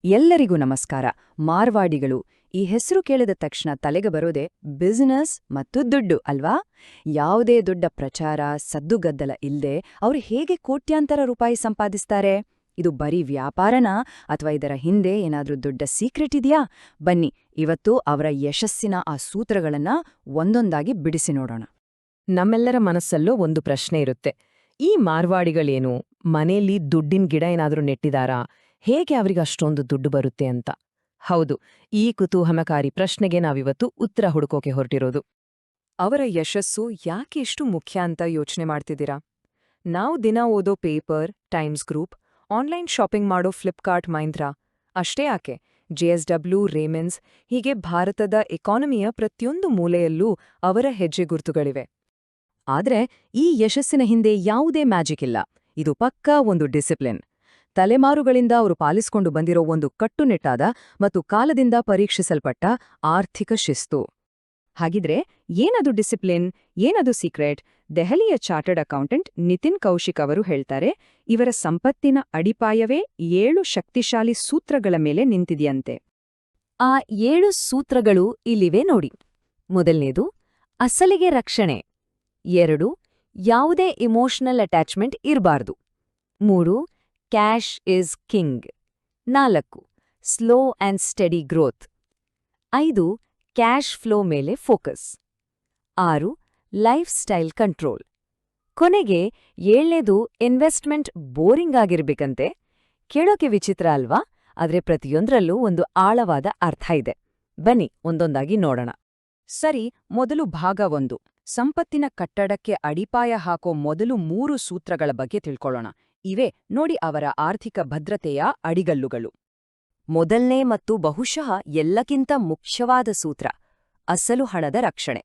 ಎಲ್ಲರಿಗೂ ನಮಸ್ಕಾರ. ಮಾರ್ವಾಡಿಗಳು ಈ ಹೆಸರು ಕೇಳಿದ ತಕ್ಷಣ ತಲೆಗೆ ಬರೋದೆ ಬಿಸಿನೆಸ್ ಮತ್ತು ದುಡ್ಡು ಅಲ್ವಾ? ಯಾವುದೇ ದೊಡ್ಡ ಪ್ರಚಾರ ಸದ್ದುಗದ್ದಲ ಇಲ್ದೆ ಅವರು ಹೇಗೆ ಕೋಟ್ಯಾಂತರ ರೂಪಾಯಿ ಸಂಪಾದಿಸ್ತಾರೆ? ಇದು ಬರೀ ವ್ಯಾಪಾರನಾ ಅಥವಾ ಇದರ ಹಿಂದೆ ಏನಾದ್ರೂ ದೊಡ್ಡ ಸೀಕ್ರೆಟ್ ಇದೆಯಾ? ಬನ್ನಿ, ಇವತ್ತು ಅವರ ಯಶಸ್ಸಿನ ಆ ಸೂತ್ರಗಳನ್ನ ಒಂದೊಂದಾಗಿ ಬಿಡಿಸಿ ನೋಡೋಣ. ನಮ್ಮೆಲ್ಲರ ಮನಸ್ಸಲ್ಲೂ ಒಂದು ಪ್ರಶ್ನೆ ಇರುತ್ತೆ. ಈ ಮಾರ್ವಾಡಿಗಳೇನು, ಮನೆಯಲ್ಲಿ ದುಡ್ಡಿನ ಗಿಡ ಏನಾದ್ರೂ ನೆಟ್ಟಿದಾರಾ? ಹೇಗೆ ಅವರಿಗೆ ಅಷ್ಟೊಂದು ದುಡ್ಡು ಬರುತ್ತೆ ಅಂತ? ಹೌದು, ಈ ಕುತೂಹಲಕಾರಿ ಪ್ರಶ್ನೆಗೆ ನಾವಿವತ್ತು ಉತ್ತರ ಹುಡುಕೋಕೆ ಹೊರಟಿರೋದು. ಅವರ ಯಶಸ್ಸು ಯಾಕೆ ಇಷ್ಟು ಮುಖ್ಯ ಅಂತ ಯೋಚನೆ ಮಾಡ್ತಿದ್ದೀರಾ? ನಾವು ದಿನ ಓದೋ paper, times group, online shopping ಮಾಡೋ ಫ್ಲಿಪ್ಕಾರ್ಟ್, ಮೈಂತ್ರಾ ಅಷ್ಟೇ ಯಾಕೆ, JSW, ರೇಮನ್ಸ್ ಹೀಗೆ ಭಾರತದ ಎಕಾನಮಿಯ ಪ್ರತಿಯೊಂದು ಮೂಲೆಯಲ್ಲೂ ಅವರ ಹೆಜ್ಜೆ ಗುರುತುಗಳಿವೆ. ಆದ್ರೆ ಈ ಯಶಸ್ಸಿನ ಹಿಂದೆ ಯಾವುದೇ ಮ್ಯಾಜಿಕ್ ಇಲ್ಲ. ಇದು ಪಕ್ಕಾ ಒಂದು ಡಿಸಿಪ್ಲಿನ್. ತಲೆಮಾರುಗಳಿಂದ ಅವರು ಪಾಲಿಸಿಕೊಂಡು ಬಂದಿರೋ ಒಂದು ಕಟ್ಟುನಿಟ್ಟಾದ ಮತ್ತು ಕಾಲದಿಂದ ಪರೀಕ್ಷಿಸಲ್ಪಟ್ಟ ಆರ್ಥಿಕ ಶಿಸ್ತು. ಹಾಗಿದ್ರೆ ಏನದು ಡಿಸಿಪ್ಲಿನ್, ಏನದು ಸೀಕ್ರೆಟ್? ದೆಹಲಿಯ ಚಾರ್ಟರ್ಡ್ ಅಕೌಂಟೆಂಟ್ ನಿತಿನ್ ಕೌಶಿಕ್ ಅವರು ಹೇಳ್ತಾರೆ, ಇವರ ಸಂಪತ್ತಿನ ಅಡಿಪಾಯವೇ 7 ಶಕ್ತಿಶಾಲಿ ಸೂತ್ರಗಳ ಮೇಲೆ ನಿಂತಿದೆಯಂತೆ. ಆ 7 ಸೂತ್ರಗಳು ಇಲ್ಲಿವೆ ನೋಡಿ. ಮೊದಲನೇದು, ಅಸಲಿಗೆ ರಕ್ಷಣೆ. 2, ಯಾವುದೇ ಇಮೋಷನಲ್ ಅಟ್ಯಾಚ್ಮೆಂಟ್ ಇರಬಾರ್ದು. 3, cash is king. 4, slow and steady growth. 5, cash flow ಮೇಲೆ ಫೋಕಸ್. 6, lifestyle control. ಕೊನೆಗೆ 7ನೇದು, ಇನ್ವೆಸ್ಟ್ಮೆಂಟ್ ಬೋರಿಂಗ್ ಆಗಿರ್ಬೇಕಂತೆ. ಕೇಳೋಕೆ ವಿಚಿತ್ರ ಅಲ್ವಾ? ಆದ್ರೆ ಪ್ರತಿಯೊಂದರಲ್ಲೂ ಒಂದು ಆಳವಾದ ಅರ್ಥ ಇದೆ. ಬನ್ನಿ ಒಂದೊಂದಾಗಿ ನೋಡೋಣ. ಸರಿ, ಮೊದಲು ಭಾಗ 1, ಸಂಪತ್ತಿನ ಕಟ್ಟಡಕ್ಕೆ ಅಡಿಪಾಯ ಹಾಕೋ ಮೊದಲು 3 ಸೂತ್ರಗಳ ಬಗ್ಗೆ ತಿಳ್ಕೊಳ್ಳೋಣ. ಇವೆ ನೋಡಿ ಅವರ ಆರ್ಥಿಕ ಭದ್ರತೆಯ ಅಡಿಗಲ್ಲುಗಳು. ಮೊದಲನೇ ಮತ್ತು ಬಹುಶಃ ಎಲ್ಲಕ್ಕಿಂತ ಮುಖ್ಯವಾದ ಸೂತ್ರ, ಅಸಲು ಹಣದ ರಕ್ಷಣೆ.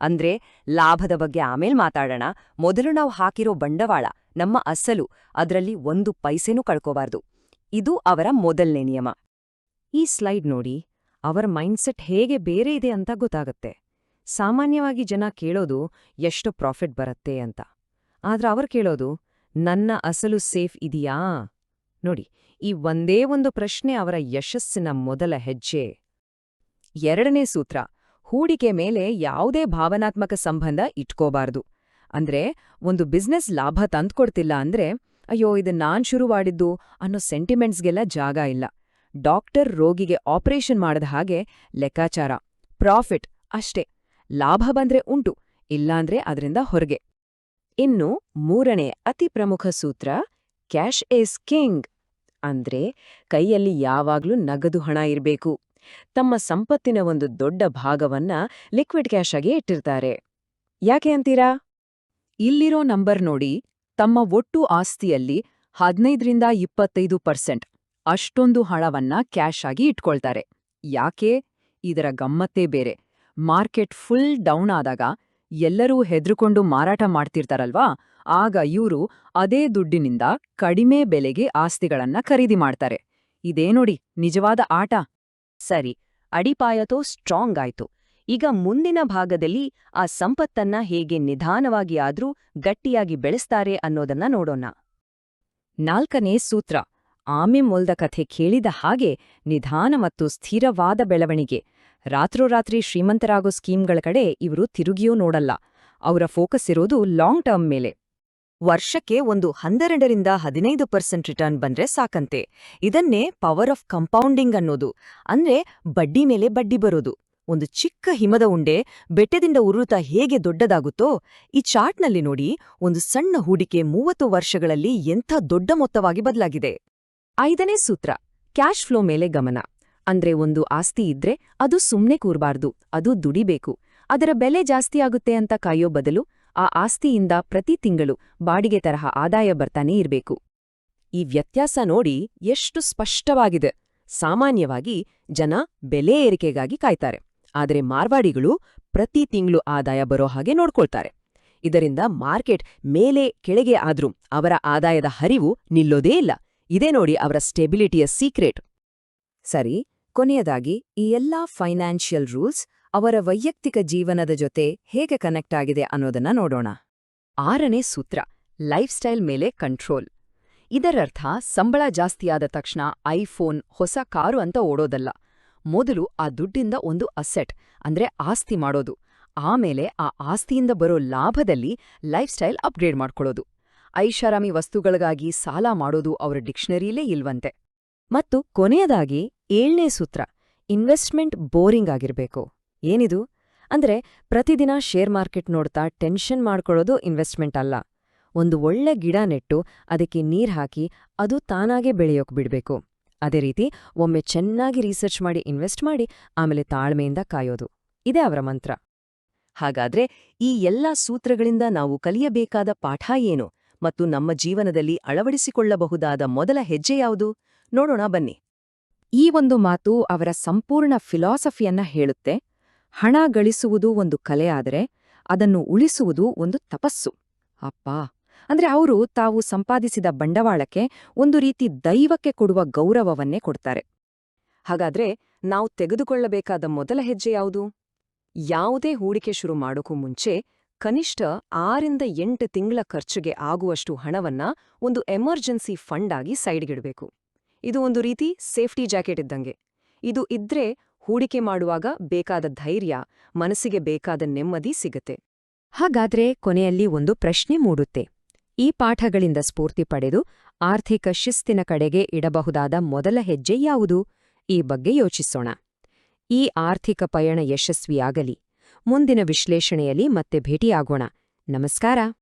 ಅಂದ್ರೆ ಲಾಭದ ಬಗ್ಗೆ ಆಮೇಲೆ ಮಾತಾಡೋಣ, ಮೊದಲು ನಾವು ಹಾಕಿರೋ ಬಂಡವಾಳ, ನಮ್ಮ ಅಸಲು, ಅದರಲ್ಲಿ 1 ಪೈಸೆನೂ ಕಳ್ಕೋಬಾರ್ದು. ಇದು ಅವರ ಮೊದಲನೇ ನಿಯಮ. ಈ ಸ್ಲೈಡ್ ನೋಡಿ, ಅವರ ಮೈಂಡ್ಸೆಟ್ ಹೇಗೆ ಬೇರೆ ಇದೆ ಅಂತ ಗೊತ್ತಾಗತ್ತೆ. ಸಾಮಾನ್ಯವಾಗಿ ಜನ ಕೇಳೋದು ಎಷ್ಟು ಪ್ರಾಫಿಟ್ ಬರುತ್ತೆ ಅಂತ, ಆದ್ರೆ ಅವರು ಕೇಳೋದು ನನ್ನ ಅಸಲು ಸೇಫ್ ಇದೆಯಾ? ನೋಡಿ, ಈ ಒಂದೇ ಒಂದು ಪ್ರಶ್ನೆ ಅವರ ಯಶಸ್ಸಿನ ಮೊದಲ ಹೆಜ್ಜೆ. 2ನೇ ಸೂತ್ರ, ಹೂಡಿಕೆ ಮೇಲೆ ಯಾವುದೇ ಭಾವನಾತ್ಮಕ ಸಂಬಂಧ ಇಟ್ಕೋಬಾರ್ದು. ಅಂದ್ರೆ ಒಂದು ಬಿಸ್ನೆಸ್ ಲಾಭ ತಂದ್ಕೊಡ್ತಿಲ್ಲ ಅಂದ್ರೆ, ಅಯ್ಯೋ ಇದು ನಾನ್ ಶುರು ಮಾಡಿದ್ದು ಅನ್ನೋ ಸೆಂಟಿಮೆಂಟ್ಸ್ಗೆಲ್ಲ ಜಾಗ ಇಲ್ಲ. ಡಾಕ್ಟರ್ ರೋಗಿಗೆ ಆಪರೇಷನ್ ಮಾಡದ ಹಾಗೆ ಲೆಕ್ಕಾಚಾರ, ಪ್ರಾಫಿಟ್ ಅಷ್ಟೇ. ಲಾಭ ಬಂದ್ರೆ ಉಂಟು, ಇಲ್ಲಾಂದ್ರೆ ಅದರಿಂದ ಹೊರಗೆ. ಇನ್ನು 3ನೇ ಅತಿ ಪ್ರಮುಖ ಸೂತ್ರ, ಕ್ಯಾಶ್ ಈಸ್ ಕಿಂಗ್. ಅಂದ್ರೆ ಕೈಯಲ್ಲಿ ಯಾವಾಗ್ಲೂ ನಗದು ಹಣ ಇರಬೇಕು. ತಮ್ಮ ಸಂಪತ್ತಿನ ಒಂದು ದೊಡ್ಡ ಭಾಗವನ್ನ ಲಿಕ್ವಿಡ್ ಕ್ಯಾಶ್ ಆಗಿ ಇಟ್ಟಿರ್ತಾರೆ. ಯಾಕೆ ಅಂತೀರಾ? ಇಲ್ಲಿರೋ ನಂಬರ್ ನೋಡಿ, ತಮ್ಮ ಒಟ್ಟು ಆಸ್ತಿಯಲ್ಲಿ 15-25% ಅಷ್ಟೊಂದು ಹಣವನ್ನ ಕ್ಯಾಶ್ ಆಗಿ ಇಟ್ಕೊಳ್ತಾರೆ. ಯಾಕೆ? ಇದರ ಗಮ್ಮತ್ತೇ ಬೇರೆ. ಮಾರ್ಕೆಟ್ ಫುಲ್ ಡೌನ್ ಆದಾಗ ಎಲ್ಲರೂ ಹೆದ್ರುಕೊಂಡು ಮಾರಾಟ ಮಾಡ್ತಿರ್ತಾರಲ್ವಾ, ಆಗ ಇವರು ಅದೇ ದುಡ್ಡಿನಿಂದ ಕಡಿಮೆ ಬೆಲೆಗೆ ಆಸ್ತಿಗಳನ್ನ ಖರೀದಿ ಮಾಡ್ತಾರೆ. ಇದೇ ನೋಡಿ ನಿಜವಾದ ಆಟ. ಸರಿ, ಅಡಿಪಾಯತೋ ಸ್ಟ್ರಾಂಗ್ ಆಯ್ತು. ಈಗ ಮುಂದಿನ ಭಾಗದಲ್ಲಿ ಆ ಸಂಪತ್ತನ್ನ ಹೇಗೆ ನಿಧಾನವಾಗಿ ಆದ್ರೂ ಗಟ್ಟಿಯಾಗಿ ಬೆಳೆಸ್ತಾರೆ ಅನ್ನೋದನ್ನ ನೋಡೋಣ. 4ನೇ ಸೂತ್ರ, ಆಮೆ ಮೊಲ್ದ ಕಥೆ ಕೇಳಿದ ಹಾಗೆ ನಿಧಾನ ಮತ್ತು ಸ್ಥಿರವಾದ ಬೆಳವಣಿಗೆ. ರಾತ್ರೋರಾತ್ರಿ ಶ್ರೀಮಂತರಾಗೋ ಸ್ಕೀಮ್ಗಳ ಕಡೆ ಇವರು ತಿರುಗಿಯೂ ನೋಡಲ್ಲ. ಅವರ ಫೋಕಸ್ ಇರೋದು ಲಾಂಗ್ ಟರ್ಮ್ ಮೇಲೆ. ವರ್ಷಕ್ಕೆ ಒಂದು 12-15% ರಿಟರ್ನ್ ಬಂದ್ರೆ ಸಾಕಂತೆ. ಇದನ್ನೇ ಪವರ್ ಆಫ್ ಕಂಪೌಂಡಿಂಗ್ ಅನ್ನೋದು. ಅಂದ್ರೆ ಬಡ್ಡಿ ಮೇಲೆ ಬಡ್ಡಿ ಬರೋದು. ಒಂದು ಚಿಕ್ಕ ಹಿಮದ ಉಂಡೆ ಬೆಟ್ಟದಿಂದ ಉರುಳುತ್ತಾ ಹೇಗೆ ದೊಡ್ಡದಾಗುತ್ತೋ, ಈ ಚಾರ್ಟ್ನಲ್ಲಿ ನೋಡಿ, ಒಂದು ಸಣ್ಣ ಹೂಡಿಕೆ 30 ವರ್ಷಗಳಲ್ಲಿ ಎಂಥ ದೊಡ್ಡ ಮೊತ್ತವಾಗಿ ಬದಲಾಗಿದೆ. 5ನೇ ಸೂತ್ರ, ಕ್ಯಾಶ್ ಫ್ಲೋ ಮೇಲೆ ಗಮನ. ಅಂದ್ರೆ ಒಂದು ಆಸ್ತಿ ಇದ್ರೆ ಅದು ಸುಮ್ನೆ ಕೂರ್ಬಾರ್ದು, ಅದು ದುಡಿಬೇಕು. ಅದರ ಬೆಲೆ ಜಾಸ್ತಿಯಾಗುತ್ತೆ ಅಂತ ಕಾಯೋ ಬದಲು ಆ ಆಸ್ತಿಯಿಂದ ಪ್ರತಿ ತಿಂಗಳು ಬಾಡಿಗೆ ತರಹ ಆದಾಯ ಬರ್ತಾನೇ ಇರ್ಬೇಕು. ಈ ವ್ಯತ್ಯಾಸ ನೋಡಿ ಎಷ್ಟು ಸ್ಪಷ್ಟವಾಗಿದೆ. ಸಾಮಾನ್ಯವಾಗಿ ಜನ ಬೆಲೆ ಏರಿಕೆಗಾಗಿ ಕಾಯ್ತಾರೆ, ಆದರೆ ಮಾರ್ವಾಡಿಗಳು ಪ್ರತಿ ತಿಂಗಳು ಆದಾಯ ಬರೋ ಹಾಗೆ ನೋಡ್ಕೊಳ್ತಾರೆ. ಇದರಿಂದ ಮಾರ್ಕೆಟ್ ಮೇಲೆ ಕೆಳಗೆ ಆದ್ರೂ ಅವರ ಆದಾಯದ ಹರಿವು ನಿಲ್ಲೋದೇ ಇಲ್ಲ. ಇದೇ ನೋಡಿ ಅವರ ಸ್ಟೆಬಿಲಿಟಿಯ ಸೀಕ್ರೆಟ್. ಸರಿ, ಕೊನೆಯದಾಗಿ ಈ ಎಲ್ಲಾ ಫೈನಾನ್ಷಿಯಲ್ ರೂಲ್ಸ್ ಅವರ ವೈಯಕ್ತಿಕ ಜೀವನದ ಜೊತೆ ಹೇಗೆ ಕನೆಕ್ಟ್ ಆಗಿದೆ ಅನ್ನೋದನ್ನ ನೋಡೋಣ. 6ನೇ ಸೂತ್ರ, ಲೈಫ್ ಸ್ಟೈಲ್ ಮೇಲೆ ಕಂಟ್ರೋಲ್. ಇದರರ್ಥ ಸಂಬಳ ಜಾಸ್ತಿಯಾದ ತಕ್ಷಣ ಐಫೋನ್, ಹೊಸ ಕಾರು ಅಂತ ಓಡೋದಲ್ಲ. ಮೊದಲು ಆ ದುಡ್ಡಿಂದ ಒಂದು ಅಸೆಟ್ ಅಂದ್ರೆ ಆಸ್ತಿ ಮಾಡೋದು, ಆಮೇಲೆ ಆ ಆಸ್ತಿಯಿಂದ ಬರೋ ಲಾಭದಲ್ಲಿ ಲೈಫ್ ಸ್ಟೈಲ್ ಅಪ್ಗ್ರೇಡ್ ಮಾಡ್ಕೊಳ್ಳೋದು. ಐಷಾರಾಮಿ ವಸ್ತುಗಳಿಗಾಗಿ ಸಾಲ ಮಾಡೋದು ಅವರ ಡಿಕ್ಷನರಿಲೇ ಇಲ್ವಂತೆ. ಮತ್ತು ಕೊನೆಯದಾಗಿ 7ನೇ ಸೂತ್ರ, ಇನ್ವೆಸ್ಟ್ಮೆಂಟ್ ಬೋರಿಂಗ್ ಆಗಿರ್ಬೇಕು. ಏನಿದು? ಅಂದ್ರೆ ಪ್ರತಿದಿನ ಶೇರ್ ಮಾರ್ಕೆಟ್ ನೋಡ್ತಾ ಟೆನ್ಷನ್ ಮಾಡ್ಕೊಳ್ಳೋದು ಇನ್ವೆಸ್ಟ್ಮೆಂಟ್ ಅಲ್ಲ. ಒಂದು ಒಳ್ಳೆ ಗಿಡ ನೆಟ್ಟು ಅದಕ್ಕೆ ನೀರ್ ಹಾಕಿ ಅದು ತಾನಾಗೆ ಬೆಳೆಯೋಕ್ ಬಿಡ್ಬೇಕು. ಅದೇ ರೀತಿ ಒಮ್ಮೆ ಚೆನ್ನಾಗಿ ರಿಸರ್ಚ್ ಮಾಡಿ ಇನ್ವೆಸ್ಟ್ ಮಾಡಿ ಆಮೇಲೆ ತಾಳ್ಮೆಯಿಂದ ಕಾಯೋದು. ಇದೇ ಅವರ ಮಂತ್ರ. ಹಾಗಾದ್ರೆ ಈ ಎಲ್ಲಾ ಸೂತ್ರಗಳಿಂದ ನಾವು ಕಲಿಯಬೇಕಾದ ಪಾಠ ಏನು ಮತ್ತು ನಮ್ಮ ಜೀವನದಲ್ಲಿ ಅಳವಡಿಸಿಕೊಳ್ಳಬಹುದಾದ ಮೊದಲ ಹೆಜ್ಜೆ ಯಾವುದು? ನೋಡೋಣ ಬನ್ನಿ. ಈ ಒಂದು ಮಾತು ಅವರ ಸಂಪೂರ್ಣ ಫಿಲಾಸಫಿಯನ್ನ ಹೇಳುತ್ತೆ. ಹಣ ಗಳಿಸುವುದು ಒಂದು ಕಲೆ ಆದರೆ ಅದನ್ನು ಉಳಿಸುವುದು ಒಂದು ತಪಸ್ಸು. ಅಪ್ಪಾ, ಅಂದ್ರೆ ಅವರು ತಾವು ಸಂಪಾದಿಸಿದ ಬಂಡವಾಳಕ್ಕೆ ಒಂದು ರೀತಿ ದೈವಕ್ಕೆ ಕೊಡುವ ಗೌರವವನ್ನೇ ಕೊಡ್ತಾರೆ. ಹಾಗಾದ್ರೆ ನಾವು ತೆಗೆದುಕೊಳ್ಳಬೇಕಾದ ಮೊದಲ ಹೆಜ್ಜೆ ಯಾವುದು? ಯಾವುದೇ ಹೂಡಿಕೆ ಶುರು ಮಾಡೋಕ್ಕೂ ಮುಂಚೆ ಕನಿಷ್ಠ 6 ರಿಂದ 8 ತಿಂಗಳ ಖರ್ಚಿಗೆ ಆಗುವಷ್ಟು ಹಣವನ್ನ ಒಂದು ಎಮರ್ಜೆನ್ಸಿ ಫಂಡ್ ಆಗಿ ಸೈಡ್ಗಿಡಬೇಕು. ಇದು ಒಂದು ರೀತಿ ಸೇಫ್ಟಿ ಜಾಕೆಟ್ ಇದ್ದಂಗೆ. ಇದು ಇದ್ರೆ ಹೂಡಿಕೆ ಮಾಡುವಾಗ ಬೇಕಾದ ಧೈರ್ಯ, ಮನಸ್ಸಿಗೆ ಬೇಕಾದ ನೆಮ್ಮದಿ ಸಿಗತ್ತೆ. ಹಾಗಾದ್ರೆ ಕೊನೆಯಲ್ಲಿ ಒಂದು ಪ್ರಶ್ನೆ ಮೂಡುತ್ತೆ. ಈ ಪಾಠಗಳಿಂದ ಸ್ಫೂರ್ತಿ ಪಡೆದು ಆರ್ಥಿಕ ಶಿಸ್ತಿನ ಕಡೆಗೆ ಇಡಬಹುದಾದ ಮೊದಲ ಹೆಜ್ಜೆ ಯಾವುದು? ಈ ಬಗ್ಗೆ ಯೋಚಿಸೋಣ. ಈ ಆರ್ಥಿಕ ಪಯಣ ಯಶಸ್ವಿಯಾಗಲಿ. ಮುಂದಿನ ವಿಶ್ಲೇಷಣೆಯಲ್ಲಿ ಮತ್ತೆ ಭೇಟಿಯಾಗೋಣ. ನಮಸ್ಕಾರ.